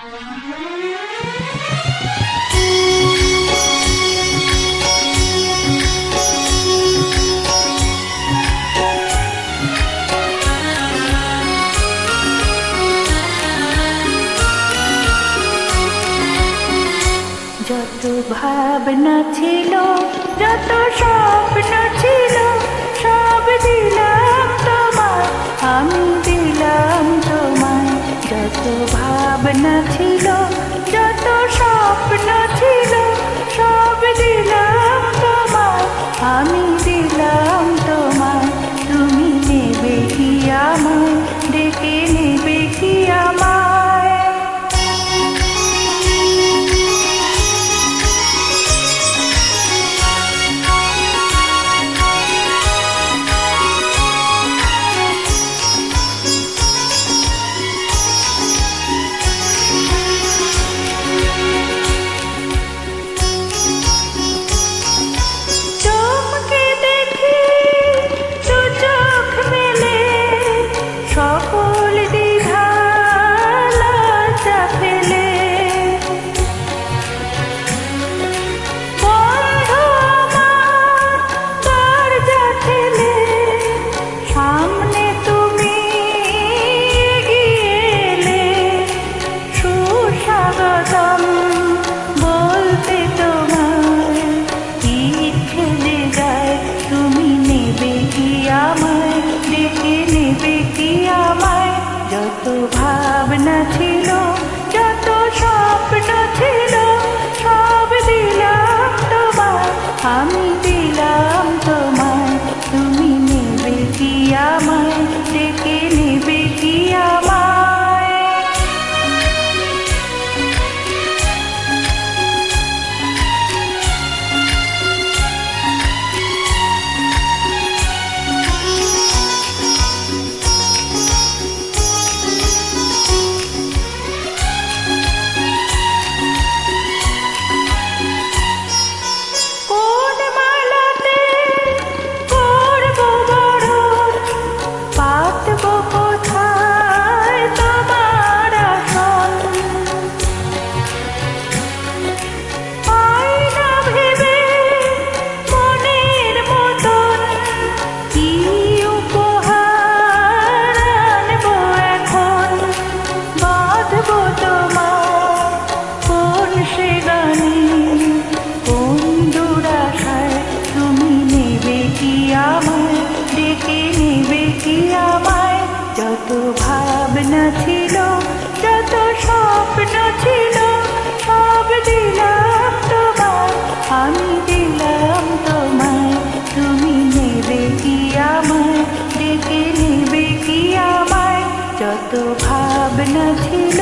যত ভাবনা ছিল, যত স্বপ্ন ছিল, সব দিলাম তোমায়, আমি দিলাম তোমায়। যত ভাবনা ছিল, যত স্বপ্ন ছিল, সব দিলাম তোমায়, আমি দিলাম তোমায়। তুমি নেবে কি আমায়, ডেকে নেবে কি আমায়? যত ভাবনা ছিল, যত স্বপ্ন ছিল, সব দিলাম তোমায়, আমি দিলাম তোমায়। তুমি নেবে কি আমায়, ডেকে নেবে কি আমায়? যত ভাবনা ছিল, যত স্বপ্ন ছিল, সব দিলাম তোমায়, আমি দিলাম তোমায়। তুমি নেবে কি আমায়, ডেকে নেবে কি আমায়? যত ভাবনা ছিল,